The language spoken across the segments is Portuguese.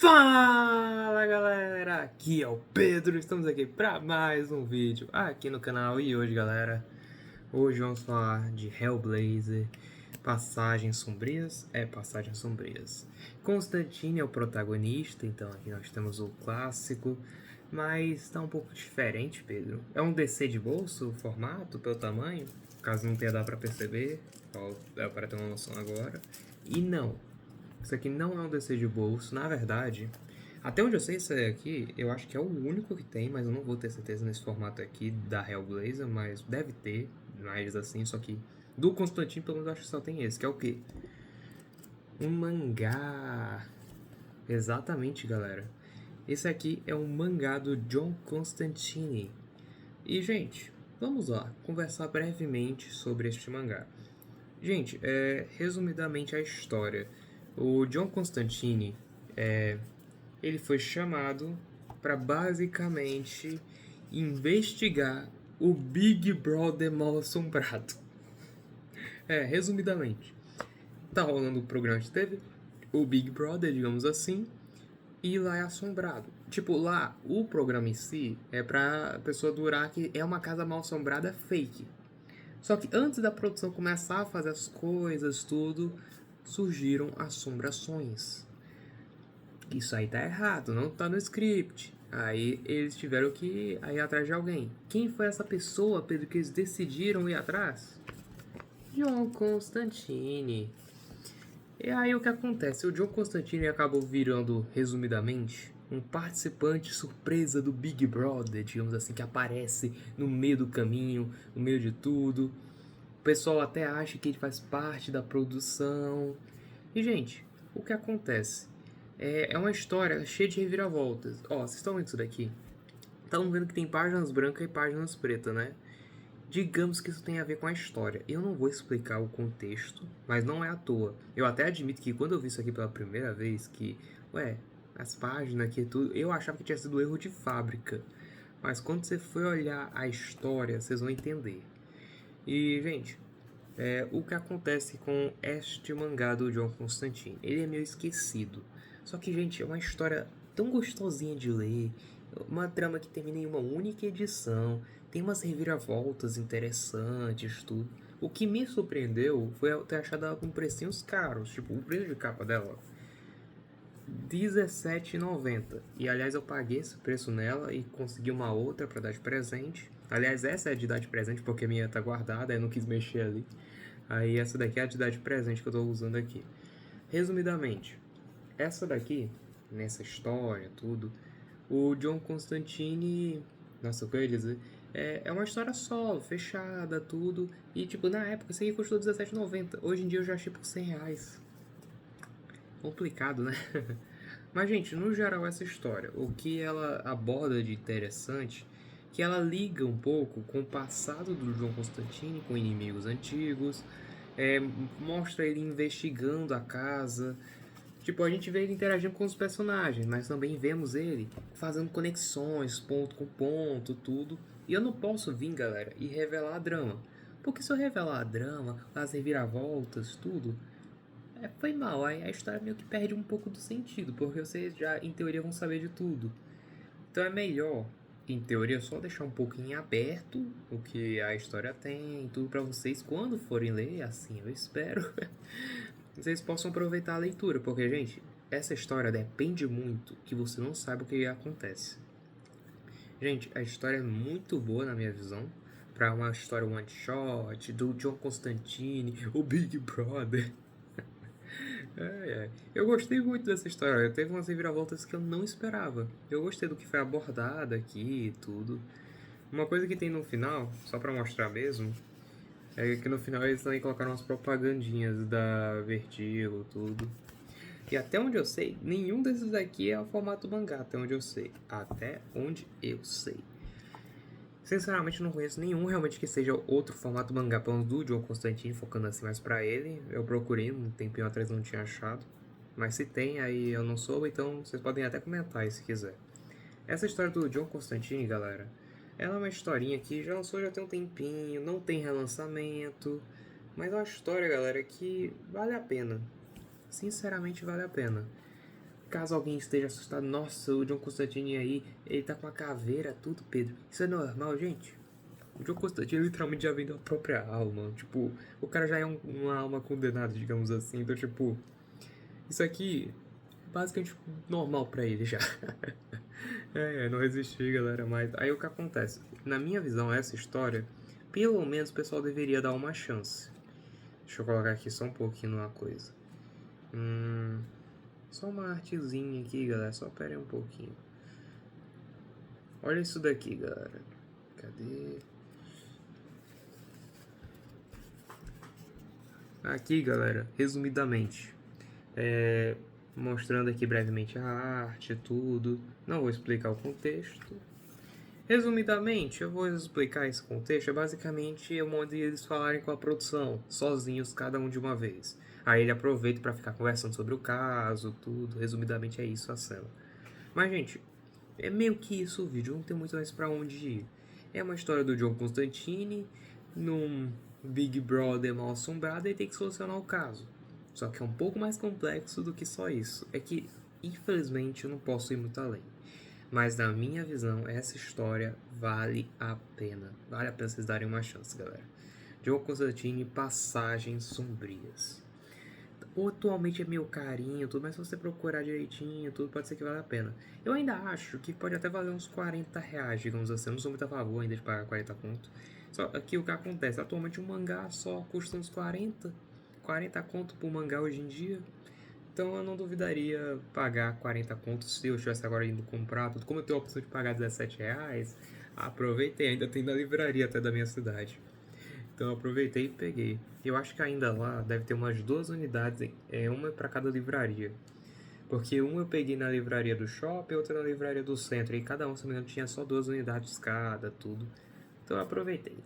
Fala galera, aqui é o Pedro, estamos aqui para mais um vídeo aqui no canal. E hoje galera, hoje vamos falar de Hellblazer, Passagens Sombrias, Passagens Sombrias. Constantine é o protagonista, então aqui nós temos o clássico, mas está um pouco diferente, Pedro. É um DC de bolso, o formato, pelo tamanho, caso não tenha dado para perceber, para ter uma noção agora. E não, isso aqui não é um DC de bolso, na verdade, até onde eu sei isso aqui, eu acho que é o único que tem, mas eu não vou ter certeza nesse formato aqui da Hellblazer, mas deve ter mais assim, só que do Constantine pelo menos eu acho que só tem esse, que é o quê? Um mangá. Exatamente, galera. Esse aqui é um mangá do John Constantine. E, gente, vamos lá, conversar brevemente sobre este mangá. Gente, resumidamente a história. O John Constantine, ele foi chamado para basicamente investigar o Big Brother mal assombrado. Resumidamente. Tá rolando o programa que teve, o Big Brother, digamos assim, e lá é assombrado. Tipo, lá, o programa em si é pra pessoa durar que é uma casa mal assombrada fake. Só que antes da produção começar a fazer as coisas, tudo, surgiram assombrações. Isso aí tá errado, não tá no script. Aí eles tiveram que ir atrás de alguém. Quem foi essa pessoa, Pedro, que eles decidiram ir atrás? John Constantine. E aí o que acontece? O John Constantine acabou virando, resumidamente, um participante surpresa do Big Brother, digamos assim, que aparece no meio do caminho, no meio de tudo. O pessoal até acha que ele faz parte da produção. E, gente, o que acontece? É uma história cheia de reviravoltas. Ó, vocês estão vendo isso daqui? Estão vendo que tem páginas brancas e páginas pretas, né? Digamos que isso tem a ver com a história. Eu não vou explicar o contexto, mas não é à toa. Eu até admito que quando eu vi isso aqui pela primeira vez, que, as páginas aqui e tudo, eu achava que tinha sido erro de fábrica. Mas quando você for olhar a história, vocês vão entender. E, gente, o que acontece com este mangá do John Constantine? Ele é meio esquecido. Só que, gente, é uma história tão gostosinha de ler, uma trama que termina em uma única edição, tem umas reviravoltas interessantes, tudo. O que me surpreendeu foi eu ter achado ela com precinhos caros, tipo, o preço de capa dela, R$17,90. E aliás, eu paguei esse preço nela e consegui uma outra para dar de presente. Aliás, essa é a de dar de presente porque a minha tá guardada, eu não quis mexer ali. Aí essa daqui é a de dar de presente que eu tô usando aqui. Resumidamente, essa daqui, nessa história, tudo, o John Constantine, nossa, o que eu ia dizer, é uma história solo, fechada, tudo, e tipo, na época isso aqui custou R$17,90, hoje em dia eu já achei por R$100. Complicado, né? Mas, gente, no geral, essa história, o que ela aborda de interessante, que ela liga um pouco com o passado do João Constantine, com inimigos antigos, mostra ele investigando a casa. Tipo, a gente vê ele interagindo com os personagens, mas também vemos ele fazendo conexões, ponto com ponto, tudo. E eu não posso vir, galera, e revelar a drama. Porque se eu revelar a drama, as reviravoltas, tudo, foi mal. Aí a história meio que perde um pouco do sentido, porque vocês já, em teoria, vão saber de tudo. Então é melhor, em teoria, só deixar um pouquinho aberto o que a história tem, tudo pra vocês quando forem ler, assim eu espero. Vocês possam aproveitar a leitura, porque, gente, essa história depende muito que você não saiba o que acontece. Gente, a história é muito boa na minha visão, para uma história one shot do John Constantine, o Big Brother. Eu gostei muito dessa história. Teve umas reviravoltas que eu não esperava. Eu gostei do que foi abordado aqui e tudo. Uma coisa que tem no final, só pra mostrar mesmo, é que no final eles também colocaram umas propagandinhas da Vertigo, tudo. E até onde eu sei, nenhum desses aqui é o formato mangá, até onde eu sei. Até onde eu sei. Sinceramente, não conheço nenhum realmente que seja outro formato mangá, pelo menos do John Constantine, focando assim mais pra ele. Eu procurei, um tempinho atrás não tinha achado. Mas se tem, aí eu não soube, então vocês podem até comentar aí se quiser. Essa história do John Constantine, galera, ela é uma historinha que já lançou já tem um tempinho, não tem relançamento. Mas é uma história, galera, que vale a pena. Sinceramente, vale a pena. Caso alguém esteja assustado, nossa, o John Constantine aí, ele tá com a caveira, tudo, Pedro. Isso é normal, gente? O John Constantine literalmente já vendeu a própria alma. Tipo, o cara já é uma alma condenada, digamos assim. Então, tipo, isso aqui é basicamente normal pra ele já. Não resisti, galera, mas aí o que acontece? Na minha visão, essa história, pelo menos o pessoal deveria dar uma chance. Deixa eu colocar aqui só um pouquinho numa coisa. Só uma artezinha aqui, galera, só pera aí um pouquinho. Olha isso daqui, galera. Cadê? Aqui, galera, resumidamente, mostrando aqui brevemente a arte, tudo. Não vou explicar o contexto. Resumidamente, eu vou explicar esse contexto. É basicamente um modo de eles falarem com a produção, sozinhos, cada um de uma vez. Aí ele aproveita para ficar conversando sobre o caso, tudo. Resumidamente é isso a cena. Mas, gente, é meio que isso o vídeo, não tem muito mais pra onde ir. É uma história do John Constantine num Big Brother mal assombrado e tem que solucionar o caso. Só que é um pouco mais complexo do que só isso. É que, infelizmente, eu não posso ir muito além. Mas na minha visão, essa história vale a pena. Vale a pena vocês darem uma chance, galera. John Constantine, Passagens Sombrias. Atualmente é meio carinho, tudo, mas se você procurar direitinho, tudo pode ser que valha a pena. Eu ainda acho que pode até valer uns 40 reais, digamos assim. Eu não sou muito a favor ainda de pagar 40 conto. Só que o que acontece? Atualmente um mangá só custa uns 40 conto por mangá hoje em dia. Então eu não duvidaria pagar 40 contos se eu estivesse agora indo comprar tudo. Como eu tenho a opção de pagar 17 reais, aproveitei, ainda tem na livraria até da minha cidade. Então eu aproveitei e peguei. Eu acho que ainda lá deve ter umas 2 unidades, uma para cada livraria. Porque uma eu peguei na livraria do shopping e outra na livraria do centro. E cada um, se não me engano, tinha só 2 unidades cada, tudo. Então eu aproveitei.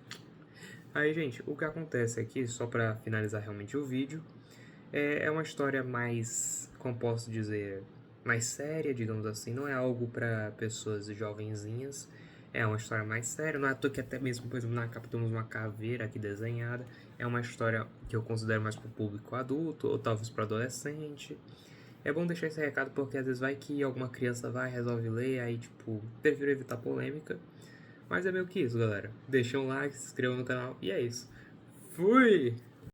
Aí, gente, o que acontece aqui, só para finalizar realmente o vídeo, é uma história mais, como posso dizer, mais séria, digamos assim. Não é algo para pessoas jovenzinhas. É uma história mais séria. Não é à toa que até mesmo, por exemplo, na capa temos uma caveira aqui desenhada. É uma história que eu considero mais para o público adulto, ou talvez para adolescente. É bom deixar esse recado porque às vezes vai que alguma criança vai, resolve ler, aí tipo, prefiro evitar polêmica. Mas é meio que isso, galera. Deixa um like, se inscreva no canal e é isso. Fui!